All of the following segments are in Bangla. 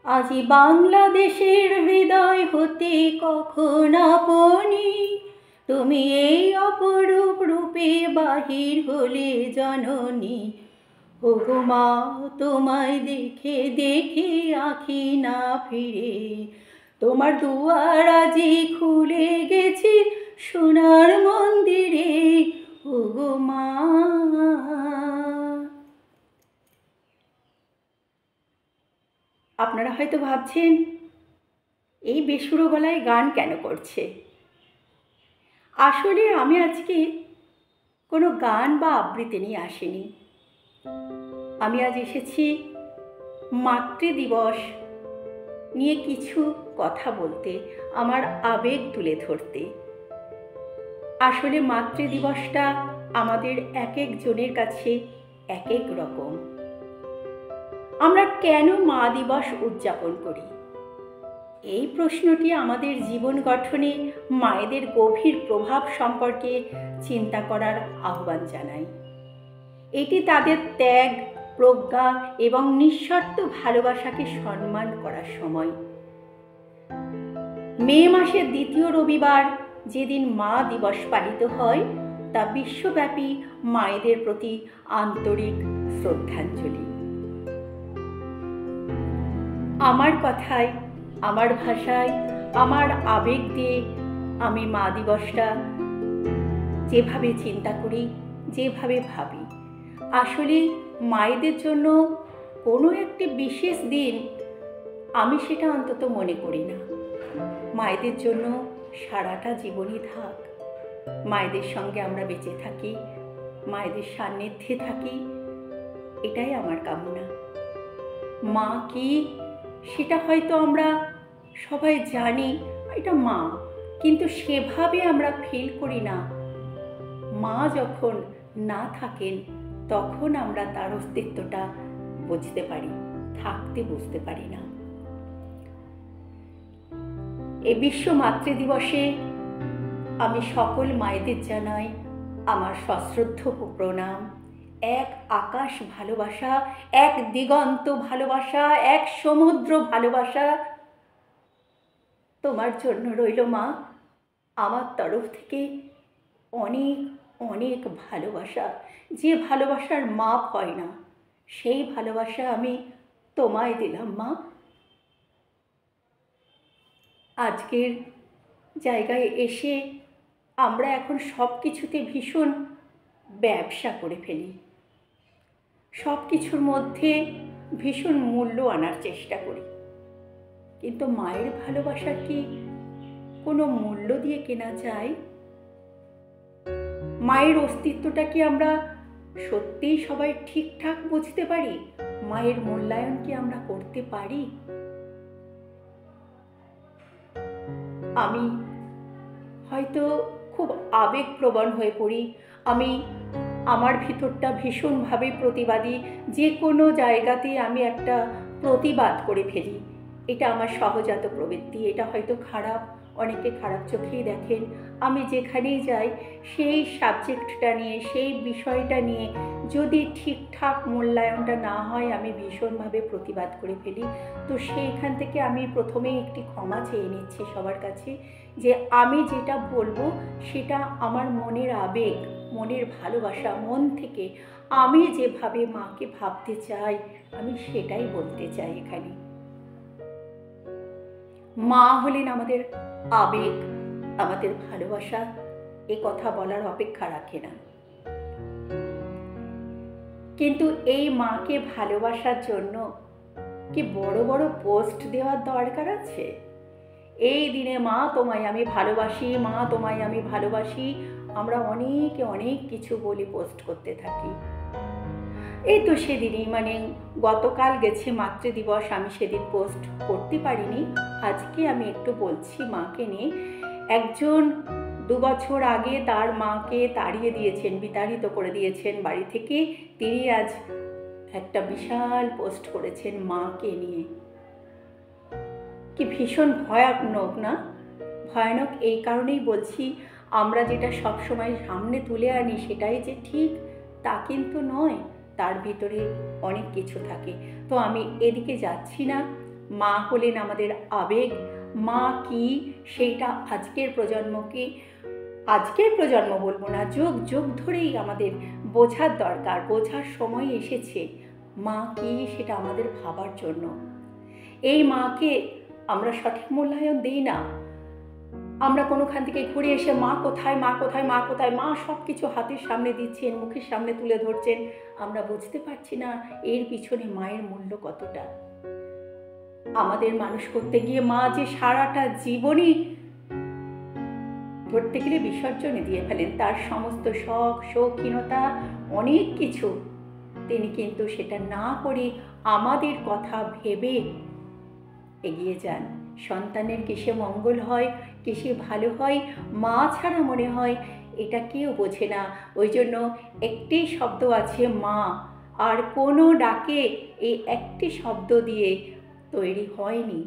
আজি বাংলাদেশের হৃদয় হতে কখন আপনি তুমি এই অপরূপ রূপে বাহির হলে জননী। ওগো মা, তোমায় দেখে দেখে আঁখি না ফিরে, তোমার দুয়ার আজি খুলে গেছি সোনার মন্দিরে। ওগো মা। আপনারা হয়তো ভাবছেন এই বেসুরো গলায় গান কেন করছে। আসলে আমি আজকে কোনো গান বা আবৃত্তি নিয়ে আসিনি। আমি আজ এসেছি মাতৃদিবস নিয়ে কিছু কথা বলতে, আমার আবেগ তুলে ধরতে। আসলে মাতৃদিবসটা আমাদের এক একজনের কাছে এক এক রকম। আমরা কেন মা দিবস উদযাপন করি? এই প্রশ্নটি আমাদের জীবন গঠনে মায়েদের গভীর প্রভাব সম্পর্কে চিন্তা করার আহ্বান জানায়। এটি তাদের ত্যাগ, প্রজ্ঞা এবং নিঃশর্ত ভালোবাসাকে সম্মান করার সময়। মে মাসের দ্বিতীয় রবিবার যেদিন মা দিবস পালিত হয়, তা বিশ্বব্যাপী মায়েদের প্রতি আন্তরিক শ্রদ্ধাঞ্জলি। আমার কথায়, আমার ভাষায়, আমার আবেগ দিয়ে আমি মা দিবসটা যেভাবে চিন্তা করি, যেভাবে ভাবি, আসলে মায়েদের জন্য কোনো একটি বিশেষ দিন আমি সেটা অন্তত মনে করি না। মায়েদের জন্য সারাটা জীবনই থাক, মায়েদের সঙ্গে আমরা বেঁচে থাকি, মায়েদের সান্নিধ্যে থাকি, এটাই আমার কামনা। মা কি সেটা হয়তো আমরা সবাই জানি, এটা মা, কিন্তু সেভাবে আমরা ফিল করি না। মা যখন না থাকেন তখন আমরা তার অস্তিত্বটা বুঝতে পারি, থাকতে বুঝতে পারি না। এই বিশ্ব মাতৃদিবসে আমি সকল মায়েদের জানাই আমার সশ্রদ্ধ প্রণাম। এক আকাশ ভালোবাসা, এক দিগন্ত ভালোবাসা, এক সমুদ্র ভালোবাসা তোমার জন্য রইল মা। আমার তরফ থেকে অনেক অনেক ভালোবাসা, যে ভালোবাসার মাপ হয় না, সেই ভালোবাসা আমি তোমায় দিলাম মা। আজকের জায়গায় এসে আমরা এখন সব কিছুতে ভীষণ ব্যবসা করে ফেলি, সব কিছুর মধ্যে ভীষণ মূল্য আনার চেষ্টা করি, কিন্তু মায়ের ভালোবাসা কি কোনো মূল্য দিয়ে কেনা যায়? মায়ের অস্তিত্বটা কি আমরা সত্যিই সবাই ঠিকঠাক বুঝতে পারি? মায়ের মূল্যায়ন কি আমরা করতে পারি? আমি হয়তো খুব আবেগপ্রবণ হয়ে পড়ি, আমি আমার ভিতরটা ভীষণভাবে প্রতিবাদী, যে কোনো জায়গাতে আমি একটা প্রতিবাদ করে ফেলি। এটা আমার সহজাত প্রবৃত্তি, এটা হয়তো খারাপ, অনেকে খারাপ চোখেই দেখেন। আমি যেখানেই যাই সেই সাবজেক্টটা নিয়ে, সেই বিষয়টা নিয়ে যদি ঠিকঠাক মূল্যায়নটা না হয় আমি ভীষণভাবে প্রতিবাদ করে ফেলি। তো সেইখান থেকে আমি প্রথমেই একটি ক্ষমা চেয়ে নিচ্ছি সবার কাছে, যে আমি যেটা বলবো সেটা আমার মনের আবেগ, মনের ভালোবাসা, মন থেকে আমি যেভাবে মাকে ভাবতে চাই আমি সেটাই বলতে চাই এখানে। মা হলেন আমাদের আবেগ, আমাদের ভালোবাসা, এ কথা বলার অপেক্ষা রাখে না। কিন্তু এই মাকে ভালোবাসার জন্য কি বড় বড় পোস্ট দেওয়ার দরকার আছে? এই দিনে মা তোমায় আমি ভালোবাসি, মা তোমায় আমি ভালোবাসি, আমরা অনেকে অনেক কিছু বলি, পোস্ট করতে থাকি। এই তো সেদিনই, মানে গতকাল গেছে মাতৃদিবস, আমি সেদিন পোস্ট করতে পারিনি। আজকে আমি একটু বলছি মাকে নিয়ে। একজন 2 বছর আগে তার মাকে তাড়িয়ে দিয়েছেন, বিতাড়িত করে দিয়েছেন বাড়ি থেকে, তিনি আজ একটা বিশাল পোস্ট করেছেন মাকে নিয়ে। কি ভীষণ ভয়ানক না? ভয়ানক এই কারণেই বলছি, আমরা যেটা সবসময় সামনে তুলে আনি সেটাই যে ঠিক তা কিন্তু নয়, তার ভিতরে অনেক কিছু থাকে। তো আমি এদিকে যাচ্ছি না, মা হলেন আমাদের আবেগ। মা কি সেইটা আজকের প্রজন্ম বলবো না, যুগ যুগ ধরেই আমাদের বোঝার দরকার, বোঝার সময় এসেছে। মা কি সেটা আমাদের ভাবার জন্য। এই মাকে আমরা সঠিক মূল্যায়ন দিই না। আমরা কোনোখান থেকে ঘুরে এসে মা কোথায়, মা কোথায়, মা কোথায়, মা সব কিছু হাতের সামনে দিচ্ছেন, মুখের সামনে তুলে ধরছেন, আমরা বুঝতে পারছি না এর পিছনে মায়ের মূল্য কতটা। আমাদের মানুষ করতে গিয়ে মা যে সারাটা জীবনই ধরতে গেলে বিসর্জনে দিয়ে ফেলেন, তার সমস্ত শখ শৌখিনতা অনেক কিছু, তিনি কিন্তু সেটা না করে আমাদের কথা ভেবে এগিয়ে যান। সন্তানের কিসে মঙ্গল হয়, কিসে ভালো হয়, মা ছাড়া মনে হয় এটা কেউ বোঝে না। ওই জন্য একটি শব্দ আছে মা, আর কোনো ডাকে এই একটি শব্দ দিয়ে তৈরি হয়নি।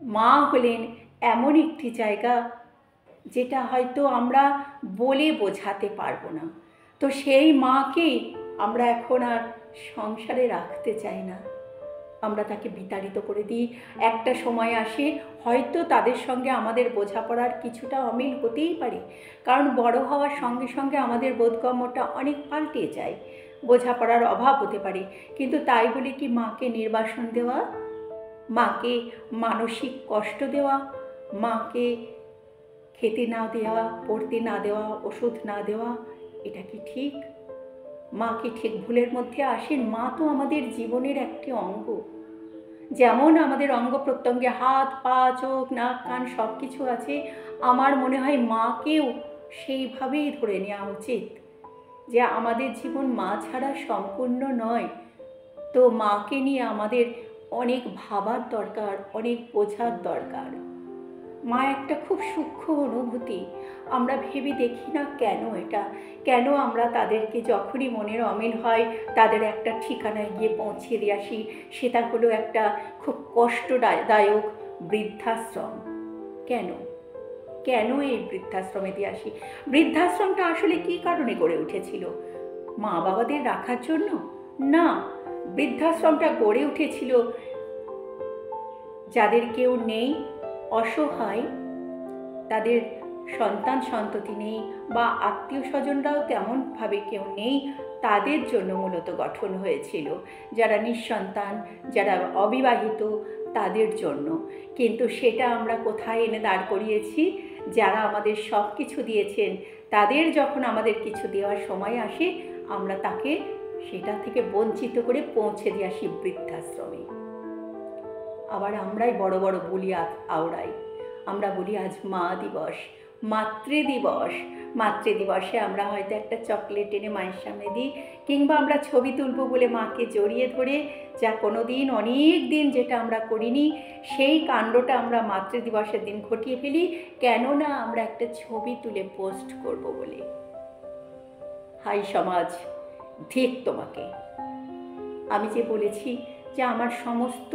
মা হলেন এমন একটি জায়গা যেটা হয়তো আমরা বলে বোঝাতে পারবো না। তো সেই মাকেই আমরা এখন আর সংসারে রাখতে চাই না, আমরা তাকে বিতাড়িত করে দিই। একটা সময় আসে হয়তো তাদের সঙ্গে আমাদের বোঝাপড়ার কিছুটা অমিল হতেই পারে, কারণ বড় হওয়ার সঙ্গে সঙ্গে আমাদের বোধগম্যটা অনেক পাল্টে যায়, বোঝাপড়ার অভাব হতে পারে। কিন্তু তাই বলে কি মাকে নির্বাসন দেওয়া, মাকে মানসিক কষ্ট দেওয়া, মাকে খেতে না দেওয়া, পড়তে না দেওয়া, ওষুধ না দেওয়া, এটা কি ঠিক? মা কি ঠিক ভুলের মধ্যে আসেন? মা তো আমাদের জীবনের একটি অঙ্গ। যেমন আমাদের অঙ্গ প্রত্যঙ্গে হাত পা চোখ নাক কান সব কিছু আছে, আমার মনে হয় মাকেও সেইভাবেই ধরে নেওয়া উচিত যে আমাদের জীবন মা ছাড়া সম্পূর্ণ নয়। তো মাকে নিয়ে আমাদের অনেক ভাবার দরকার, অনেক বোঝার দরকার। মা একটা খুব সূক্ষ্ম অনুভূতি, আমরা ভেবে দেখি না কেন আমরা তাদেরকে যখনই মনের অমিল হয় তাদের একটা ঠিকানায় গিয়ে পৌঁছে দিয়ে আসি। সেটা হলো একটা খুব কষ্টদায়ক বৃদ্ধাশ্রম। কেন এই বৃদ্ধাশ্রমে দিয়ে আসি? বৃদ্ধাশ্রমটা আসলে কী কারণে গড়ে উঠেছিল? মা বাবাদের রাখার জন্য না, বৃদ্ধাশ্রমটা গড়ে উঠেছিল যাদের কেউ নেই, অসহায়, তাদের সন্তান সন্ততি নেই বা আত্মীয় স্বজনরাও তেমনভাবে কেউ নেই, তাদের জন্য মূলত গঠন হয়েছিল। যারা নিঃসন্তান, যারা অবিবাহিত, তাদের জন্য। কিন্তু সেটা আমরা কোথায় এনে দাঁড় করিয়েছি? যারা আমাদের সব কিছু দিয়েছেন, তাদের যখন আমাদের কিছু দেওয়ার সময় আসে, আমরা তাকে সেটা থেকে বঞ্চিত করে পৌঁছে দিয়ে আসি বৃদ্ধাশ্রমে। আবার আমরাই বড় বড় বলি আওড়াই, আমরা বলি আজ মা দিবস, মাতৃদিবসে আমরা হয়তো একটা চকলেট এনে মায়ের সামনে দিই, কিংবা আমরা ছবি তুলব বলে মাকে জড়িয়ে ধরে, যা কোনো দিন অনেক দিন যেটা আমরা করিনি, সেই কাণ্ডটা আমরা মাতৃদিবসের দিন ঘটিয়ে ফেলি। কেননা আমরা একটা ছবি তুলে পোস্ট করব বলে। হাই সমাজ, ধিক তোমাকে! আমি যে বলেছি যে আমার সমস্ত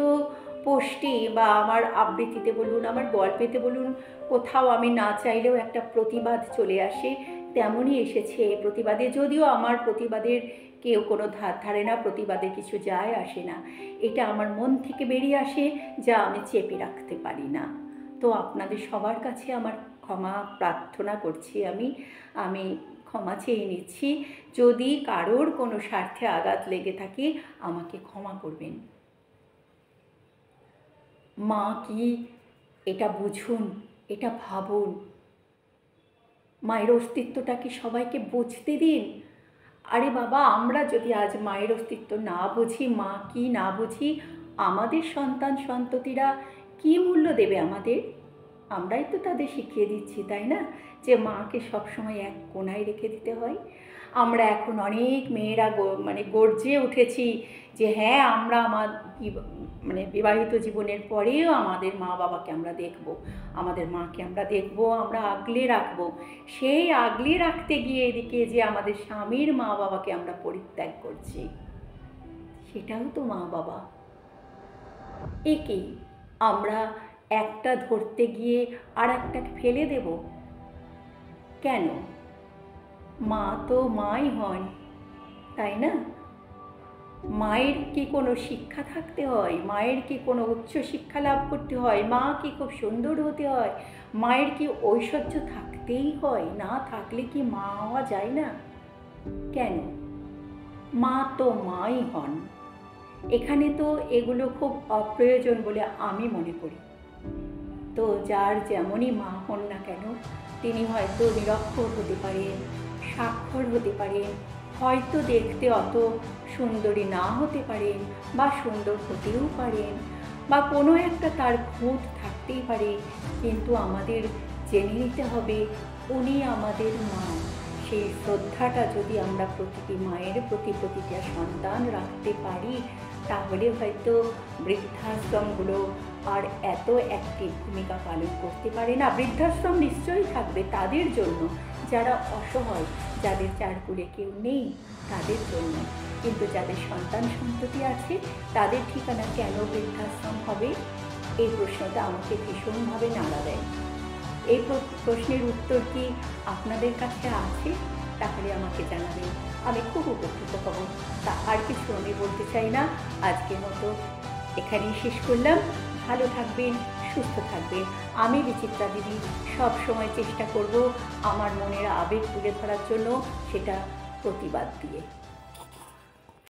পোস্টে বা আমার আবৃত্তিতে বলুন, আমার গল্পেতে বলুন, কোথাও আমি না চাইলেও একটা প্রতিবাদ চলে আসে, তেমনই এসেছে প্রতিবাদে। যদিও আমার প্রতিবাদের কেউ কোনো ধার ধারে না, প্রতিবাদে কিছু যায় আসে না, এটা আমার মন থেকে বেরিয়ে আসে, যা আমি চেপে রাখতে পারি না। তো আপনাদের সবার কাছে আমার ক্ষমা প্রার্থনা করছি, আমি ক্ষমা চেয়ে নিচ্ছি। যদি কারোর কোনো স্বার্থে আঘাত লেগে থাকে, আমাকে ক্ষমা করবেন। মা কি এটা বুঝুন, এটা ভাবুন। মায়ের অস্তিত্বটাকে সবাইকে বুঝতে দিন। আরে বাবা, আমরা যদি আজ মায়ের অস্তিত্ব না বুঝি, মা কি না বুঝি, আমাদের সন্তান সন্ততিরা কি মূল্য দেবে আমাদের? আমরাই তো তাদের শিখিয়ে দিচ্ছি, তাই না, যে মাকে সবসময় এক কোণায় রেখে দিতে হয়। আমরা এখন অনেক মেয়েরা গর্জে উঠেছি যে হ্যাঁ, আমরা বিবাহিত জীবনের পরেও আমাদের মা বাবাকে আমরা দেখব, আমাদের মাকে আমরা দেখব, আমরা আগলে রাখবো। সেই আগলে রাখতে গিয়ে এদিকে যে আমাদের স্বামীর মা বাবাকে আমরা পরিত্যাগ করছি, সেটাও তো মা বাবা। একেই আমরা একটা ধরতে গিয়ে আর একটাকে ফেলে দেব কেন? মা তো মাই হন, তাই না? মায়ের কি কোনো শিক্ষা থাকতে হয়? মায়ের কি কোনো উচ্চ শিক্ষা লাভ করতে হয়? মা কি খুব সুন্দর হতে হয়? মায়ের কি ঐশ্বর্য থাকতেই হয়? না থাকলে কি মা হওয়া যায় না? কেন? মা তো মাই হন। এখানে তো এগুলো খুব অপ্রয়োজন বলে আমি মনে করি। তো যার যেমনই মা হন না কেন, তিনি হয়তো নিরক্ষর হতে পারেন, স্বাক্ষর হতে পারেন, হয়তো দেখতে অত সুন্দরী না হতে পারেন, বা সুন্দর হতেও পারেন, বা কোনো একটা তার খুঁত থাকতেই পারে, কিন্তু আমাদের জেনে নিতে হবে উনি আমাদের মা। সেই শ্রদ্ধাটা যদি আমরা প্রতিটি মায়ের প্রতি প্রতিটা সন্তান রাখতে পারি, তাহলে হয়তো বৃদ্ধাশ্রমগুলো আর এত একটি ভূমিকা পালন করতে পারে না। বৃদ্ধাশ্রম নিশ্চয়ই থাকবে তাদের জন্য যারা অসহায়, যাদের চারকুলে কেউ নেই, তাদের জন্য। কিন্তু যাদের সন্তান সন্ততি আছে, তাদের ঠিকানা কেন বৃদ্ধাশ্রম হবে? এই প্রশ্নটা আমাকে ভীষণভাবে নাড়া দেয়। এই প্রশ্নের উত্তর কি আপনাদের কাছে আছে? তাহলে আমাকে জানাবেন, আমি খুব উপকৃত হব। তা আর কিছু আমি বলতে চাই না। আজকের মতো এখানেই শেষ করলাম। ভালো থাকবেন, সুস্থ থাকবেন। আমি বিচিত্রা দিদি সব সময় চেষ্টা করব আমার মনের আবেগ তুলে ধরার জন্য, সেটা প্রতিবাদ দিয়ে।